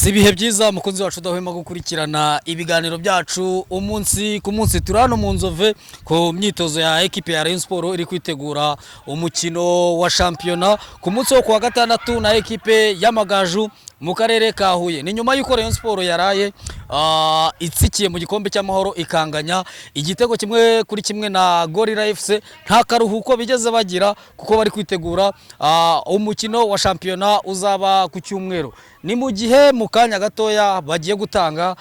Yes, ibihe byiza mukunzi wacu dahwema gukurikirana ibiganiro byacu umunsi ku munsi turano mu Nzove ku myitozo ya equipe ya Rayon Sport iri kwitegura umukino wa championnat ku munsi wo kuwa gatandatu na equipe y'Amagaju mu karere ka Huye. Ni nyuma y'uko Rayon Sport yaraye itsikiye mu gikombe cy'amahoro ikanganya igitego kimwe kuri kimwe na Gorilla FC, nta karuhuko bigeze bagira kuko bari kwitegura umukino wa championnat uzaba ku cyumweru. Ni mu gihe mu kanya gatoya bagiye gutanga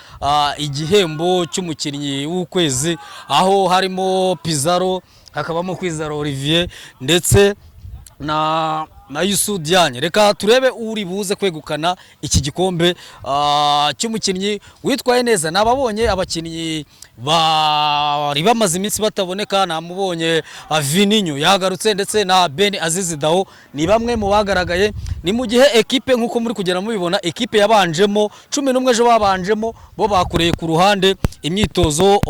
igihembo cy'umukinnyi w'ukwezi, aho harimo Pizarro, hakabamo Kwizera Olivier ndetse na Yusu Diagne. Reka turebe uri buze kwegukana iki gikombe cy'umukinnyi witwaye neza. Nababonye abakinnyi bari bamaze iminsi bataboneka, namubonye Vininho yagarutse ndetse na Ben Azizi Dao ni bamwe mu bagaragaye. Ni mu gihe equipe nkuko muri kugera mubibona, equipe yabanjemo 11 ejo babanjemo bo bakureye ku ruhande imyitozo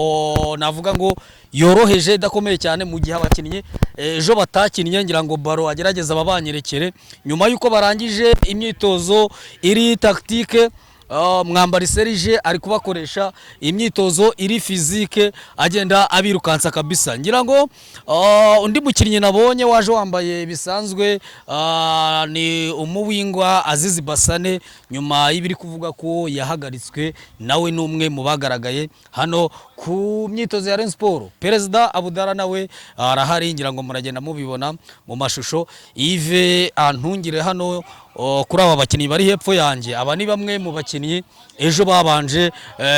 navuga ngo yoroheje idakomeye cyane, mu gihe abakinnyi ejo batakinnye ngira ngo baro agerageza babanyerekere nyuma yuko barangije imyitozo iri tactique. Mwambari Serge ari kubakoresha imyitozo iri physique agenda abirukansa kabisa. Ngira ngo undi mukinnyi nabonye waje wambaye bisanzwe ni umuwingwa Azizi Basane, nyuma y'ibiri kuvuga ko yahagaritswe nawe numwe mu bagaragaye hano ku myitozo ya Rayon Sport. Perezida Abudara nawe arahari, ngira ngo muragenda mubibona mu mashusho. Yves Antungire hano kuri aba bakinnyi bari hepfo yanjye, aba ni bamwe mu bakinnyi ejo babanje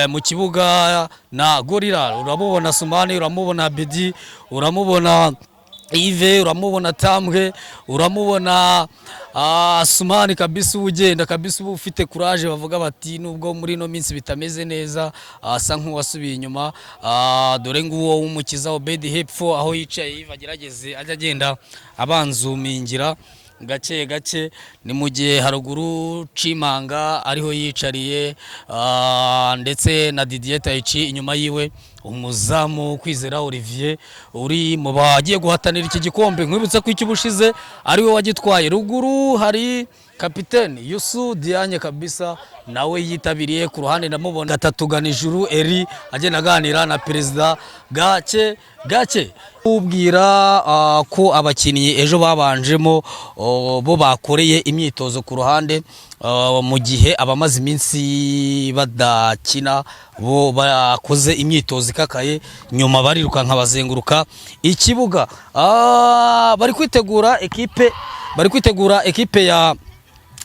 mu kibuga na Gorilla. Uramubona Sumani, uramubona Bedi, uramubona Yves, uramubona Tambwe, uramubona Sumani kabisa ugenda kabisa ufite courage. Bavuga bati nubwo muri no minsi bitameze neza asa nk'uwasubiye inyuma. Dore nguwo w'umukiza Obedi hepfo aho yicaye Yves agerageze ajya agenda abanzumingira gake gake. Ni mu gihe haruguru Cimanga ariho yicariye ndetse na Didier Taichi inyuma yiwe umuzamu Kwizera Olivier uri mu bagiye guhatanira iki gikombe. Nkwibutsa ko icyubushize ari we wagitwaye. Ruguru hari kapiteni Yusu Diagne kabisa nawe yitabiriye ku ruhande. Ndamubona gatatu ganijuru Eri agenda aganira na perezida gake gake ubwira ko abakinnyi ejo babanjemo bo bakoreye imyitozo ku ruhande, mu gihe abamaze iminsi badakina bo bakoze imyitozo ikakaye, nyuma barirukanka bazenguruka ikibuga. Bari kwitegura equipe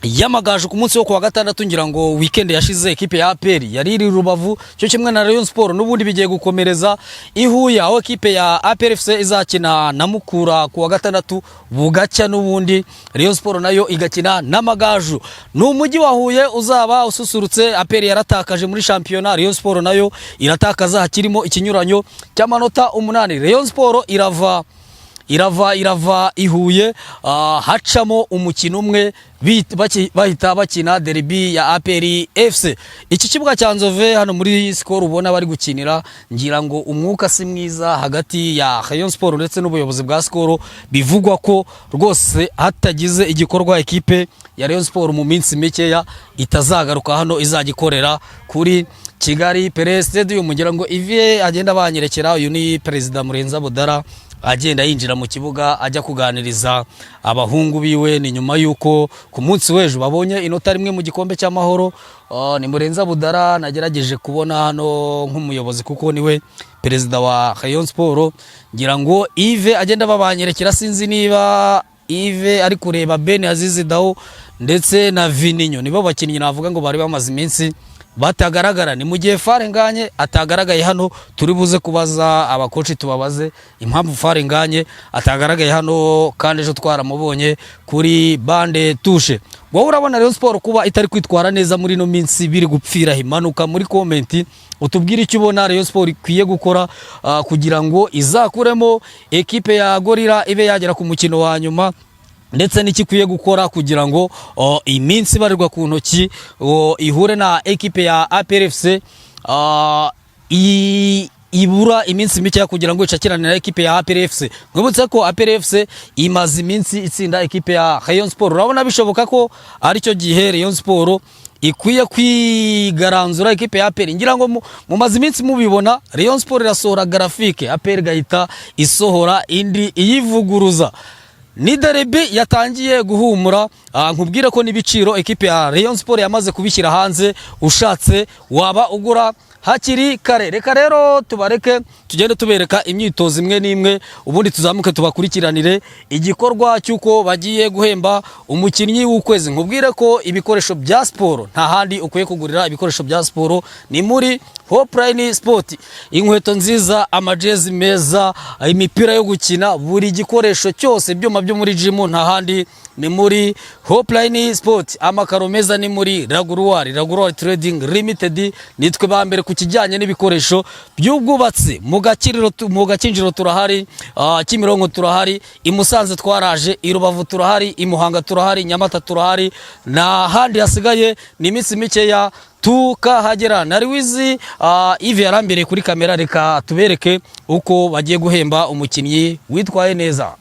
y'Amagaju ku munsi wo kuwa gatandatu. Ngira ngo weekend yashize equipe ya APR yari iri Rubavu cyo kimwe na Rayon Sport, n'ubundi bigiye gukomereza ihuye aho equipe ya APR FC izakina na Mukura kuwa gatandatu bugacya, n'ubundi Rayon Sport nayo igakina n'Amagaju. N'umujyi wa Huye uzaba ususurutse. APR yaratakaje muri championnat, Rayon Sport nayo iratakaza, hakirimo ikinyuranyo cy'amanota 8. Rayon Sport irava ihuye hacamo umukino umwe bahita bakina derby ya APR FC. Iki kibuga cya Nzove hano muri Skol ubona bari gukinira, ngira ngo umwuka si mwiza hagati ya Rayon Sport ndetse n'ubuyobozi bwa Skol. Bivugwa ko rwose hatagize igikorwa equipe ya Rayon Sport mu minsi mikeya itazagaruka hano, izagikorera kuri Kigali Pele Stadium. Ngira ngo Yves agenda banyerekera, uyu ni Perezida Murenza Budara agenda yinjira mu kibuga ajya kuganiriza abahungu biwe. Ni nyuma yuko ku munsi w'ejo babonye inota rimwe mu gikombe cy'amahoro. Ni Murenza Budara nagerageje kubona hano nk'umuyobozi kuko niwe perezida wa Rayon Sport. Ngira ngo Yves agenda babanyerekera, sinzi niba Yves ari kureba Ben Azizi Dao ndetse na Vininho, nibo bakinnyi navuga ngo bari bamaze iminsi batagaragara. Ni mu gihe Farenganye atagaragaye hano, turi buze kubaza abakoci tubabaze impamvu Farenganye atagaragaye hano, kandi ejo twaramubonye kuri bande touche. Wowe urabona Rayon Sport kuba itari kwitwara neza muri no minsi biri gupfira himanuka muri comment utubwire icyo ubona Rayon Sport ikwiye gukora kugira ngo izakuremo equipe ya Gorilla ibe yagera ku mukino wa nyuma, ndetse n'ikikwiye gukora kugira ngo iminsi barirwa ku ntoki ihure na equipe ya APR FC ibura iminsi mike kugira ngo icakirane na equipe ya APR FC. Mwibutse ko APR FC imaze iminsi itsinda equipe ya Rayon Sport. Urabona bishoboka ko ari cyo gihe Rayon Sport ikwiye kwigaranzura ekipe ya APR. Ngira ngo mumaze iminsi mubibona Rayon Sport irasohora graphique, APR gahita isohora indi iyivuguruza. Ni derby yatangiye guhumura, nkubwire ko n'ibiciro ekipe ya Rayon Sport yamaze kubishyira hanze, ushatse waba ugura hakiri kare. Reka rero tubareke tugende tubereka imyitozo imwe n'imwe, ubundi tuzamuke tubakurikiranire igikorwa cyuko bagiye guhemba umukinnyi w'ukwezi. Nkubwire ko ibikoresho bya siporo nta handi ukwiye kugurira ibikoresho bya siporo, ni muri Hopeline Sport. Inkweto nziza, amajezi meza, imipira yo gukina, buri gikoresho cyose, byuma byo muri gym nta handi ni muri Hopeline Sport. Amakaro meza ni muri Raguruwari Trading Limited. Nitwe ba mbere ku kijyanye n'ibikoresho by'ubwubatsi. Mu Gakinjiro turahari, Kimironko turahari, i Musanze twaraje, i Rubavu turahari, i Muhanga turahari, Nyamata turahari, na handi hasigaye ni iminsi mikeya tukahagera. Nari wizi Yves yarambere kuri kamera, reka tubereke uko bagiye guhemba umukinnyi witwaye neza.